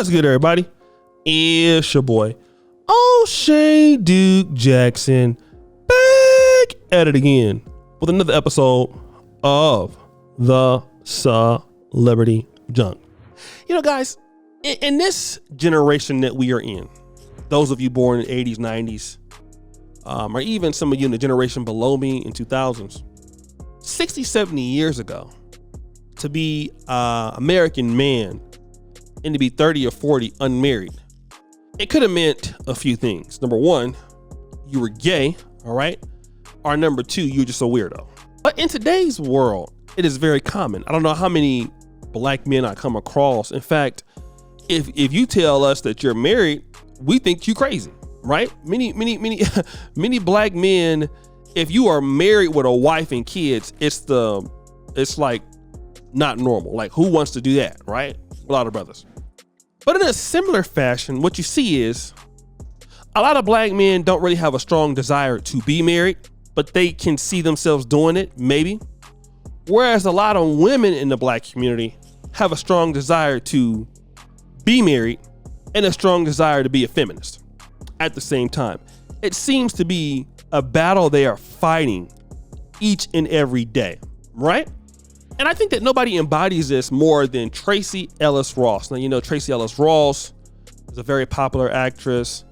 What's good, everybody? It's your boy, O'Shea Duke Jackson, back at it again with another episode of the Celebrity Junk. You know, guys, in this generation that we are in, those of you born in the 80s, 90s, or even some of you in the generation below me in 2000s, 60, 70 years ago, to be an American man and to be 30 or 40 unmarried, it could have meant a few things. Number one, you were gay, all right? Or number two, you're just a weirdo. But in today's world, it is very common. I don't know how many black men I come across. In fact, if you tell us that you're married, we think you crazy, right? Many black men, if you are married with a wife and kids, it's like not normal. Like, who wants to do that, right? A lot of brothers. But in a similar fashion, what you see is a lot of black men don't really have a strong desire to be married, but they can see themselves doing it, maybe. Whereas a lot of women in the black community have a strong desire to be married and a strong desire to be a feminist at the same time. It seems to be a battle they are fighting each and every day, right? And I think that nobody embodies this more than Tracee Ellis Ross. Now, you know, Tracee Ellis Ross is a very popular actress.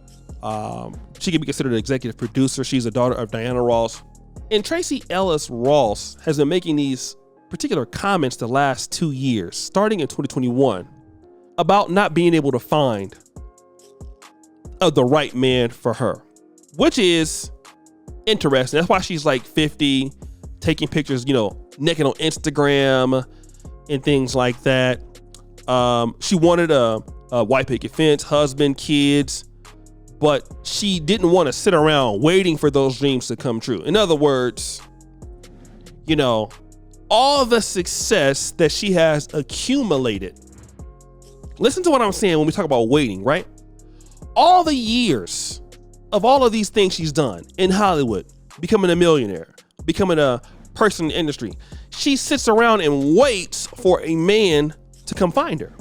She can be considered an executive producer. She's a daughter of Diana Ross. And Tracee Ellis Ross has been making these particular comments the last 2 years, starting in 2021, about not being able to find the right man for her, which is interesting. That's why she's like 50, taking pictures, you know, naked on Instagram and things like that. She wanted a white picket fence, husband, kids, but she didn't want to sit around waiting for those dreams to come true. In other words, you know, all the success that she has accumulated. Listen to what I'm saying when we talk about waiting, right? All the years of all of these things she's done in Hollywood, becoming a millionaire, becoming a person in the industry, she sits around and waits for a man to come find her,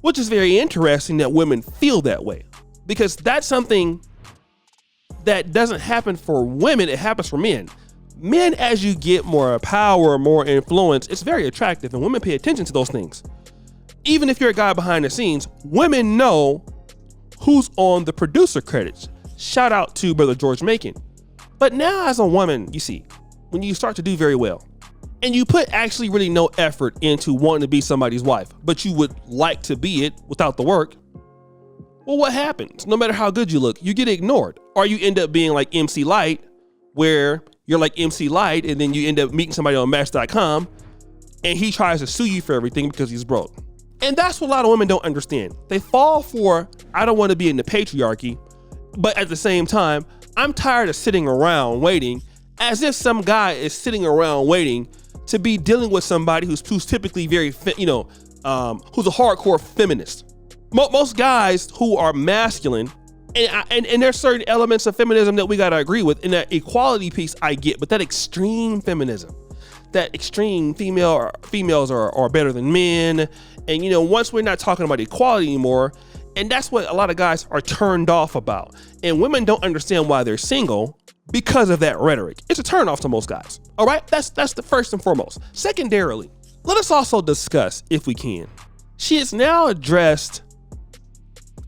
which is very interesting that women feel that way, because that's something that doesn't happen for women. It happens for men. Men, as you get more power, more influence, it's very attractive, and women pay attention to those things. Even if you're a guy behind the scenes, women know who's on the producer credits. Shout out to Brother George Macon. But now as a woman, you see, when you start to do very well and you put actually really no effort into wanting to be somebody's wife, but you would like to be it without the work, well, what happens? No matter how good you look, you get ignored, or you end up being like MC Light, where you're like MC Light and then you end up meeting somebody on Match.com and he tries to sue you for everything because he's broke. And that's what a lot of women don't understand. They fall for, I don't want to be in the patriarchy, but at the same time, I'm tired of sitting around waiting, as if some guy is sitting around waiting to be dealing with somebody who's typically very, who's a hardcore feminist. Most guys who are masculine, and there's certain elements of feminism that we got to agree with. In that equality piece, I get, but that extreme feminism, that extreme females are better than men. And, you know, once we're not talking about equality anymore, and that's what a lot of guys are turned off about. And women don't understand why they're single because of that rhetoric. It's a turn off to most guys. All right, that's the first and foremost. Secondarily, let us also discuss, if we can, she has now addressed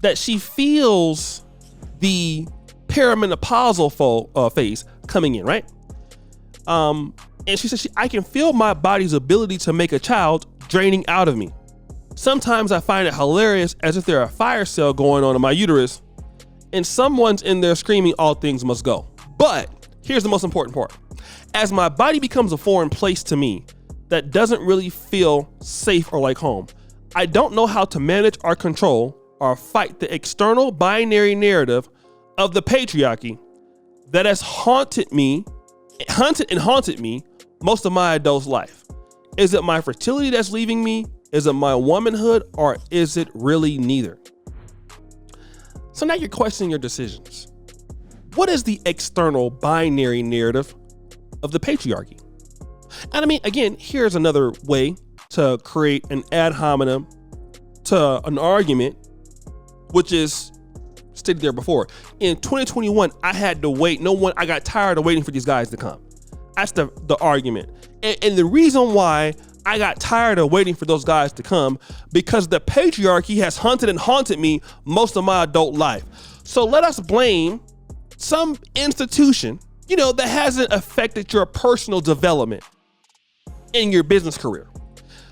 that she feels the perimenopausal phase coming in, right? And she says, I can feel my body's ability to make a child draining out of me. Sometimes I find it hilarious, as if there's a fire sale going on in my uterus and someone's in there screaming, all things must go. But here's the most important part. As my body becomes a foreign place to me that doesn't really feel safe or like home, I don't know how to manage or control or fight the external binary narrative of the patriarchy that has haunted me most of my adult life. Is it my fertility that's leaving me? Is it my womanhood, or is it really neither? So now you're questioning your decisions. What is the external binary narrative of the patriarchy? And I mean, again, here's another way to create an ad hominem to an argument which is stated there before. In 2021, I had to wait. I got tired of waiting for these guys to come. That's the argument. And the reason why I got tired of waiting for those guys to come, because the patriarchy has hunted and haunted me most of my adult life. So let us blame some institution, that hasn't affected your personal development in your business career.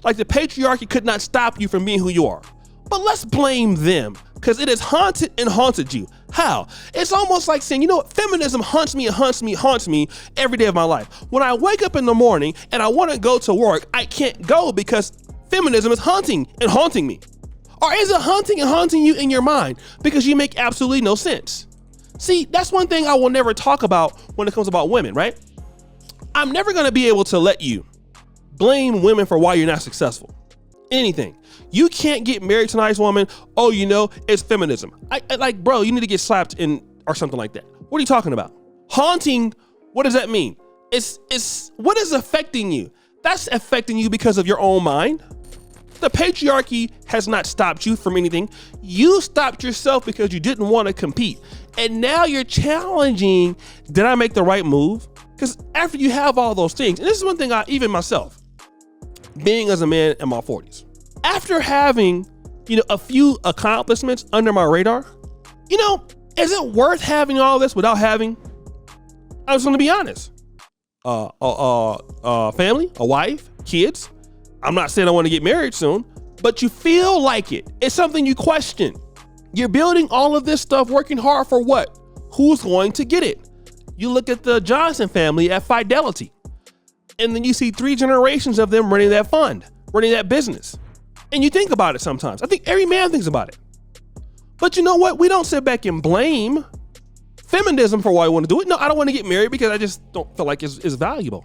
Like the patriarchy could not stop you from being who you are. But let's blame them, because it has haunted and haunted you. How? It's almost like saying, feminism haunts me every day of my life. When I wake up in the morning and I want to go to work, I can't go because feminism is haunting me. Or is it haunting and haunting you in your mind because you make absolutely no sense? See, that's one thing I will never talk about when it comes about women, right? I'm never going to be able to let you blame women for why you're not successful. Anything. You can't get married to a nice woman. Oh, it's feminism. Bro, you need to get slapped in or something like that. What are you talking about? Haunting, what does that mean? It's what is affecting you? That's affecting you because of your own mind. The patriarchy has not stopped you from anything. You stopped yourself because you didn't want to compete. And now you're challenging, did I make the right move? Because after you have all those things, and this is one thing even myself, being as a man in my 40s, after having, a few accomplishments under my radar, is it worth having all this without having, I was going to be honest, family, a wife, kids? I'm not saying I want to get married soon, but you feel like it. It's something you question. You're building all of this stuff, working hard for what? Who's going to get it? You look at the Johnson family at Fidelity, and then you see 3 generations of them running that fund, running that business. And you think about it sometimes. I think every man thinks about it. But you know what? We don't sit back and blame feminism for why I want to do it. No, I don't want to get married because I just don't feel like it's valuable.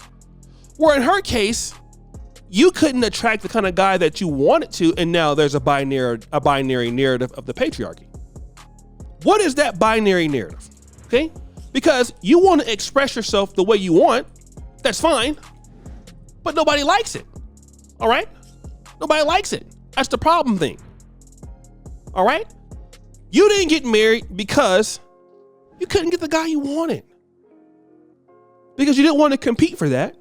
Where in her case, you couldn't attract the kind of guy that you wanted to, and now there's a binary narrative of the patriarchy. What is that binary narrative? Okay? Because you want to express yourself the way you want, that's fine, but nobody likes it. All right? Nobody likes it. That's the problem thing. All right? You didn't get married because you couldn't get the guy you wanted. Because you didn't want to compete for that.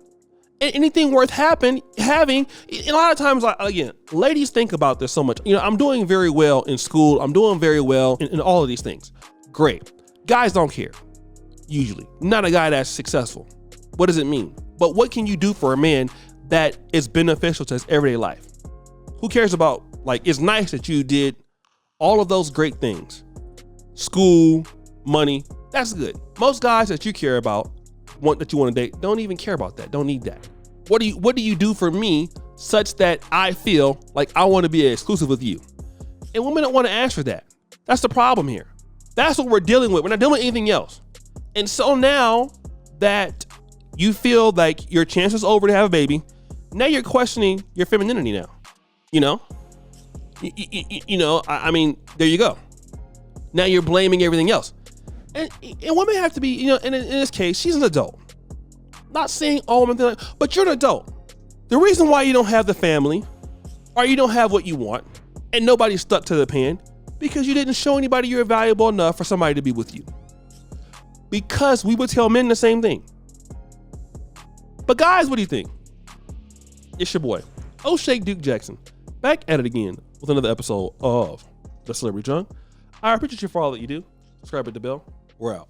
And anything worth having, and a lot of times, again, ladies think about this so much. I'm doing very well in school. I'm doing very well in all of these things. Great. Guys don't care. Usually. Not a guy that's successful. What does it mean? But what can you do for a man that is beneficial to his everyday life? Who cares about, it's nice that you did all of those great things. School, money, that's good. Most guys that you care about, that you want to date, don't even care about that. Don't need that. What do you do for me such that I feel like I want to be exclusive with you? And women don't want to ask for that. That's the problem here. That's what we're dealing with. We're not dealing with anything else. And so now that you feel like your chance is over to have a baby, now you're questioning your femininity now. I mean, there you go. Now you're blaming everything else. And women have to be, in this case, she's an adult. Not saying all women, but you're an adult. The reason why you don't have the family, or you don't have what you want, and nobody's stuck to the pen, because you didn't show anybody you're valuable enough for somebody to be with you. Because we would tell men the same thing. But guys, what do you think? It's your boy, O'Shea Duke Jackson, back at it again with another episode of The Celebrity Junk. I appreciate you for all that you do. Subscribe, hit the bell. We're out.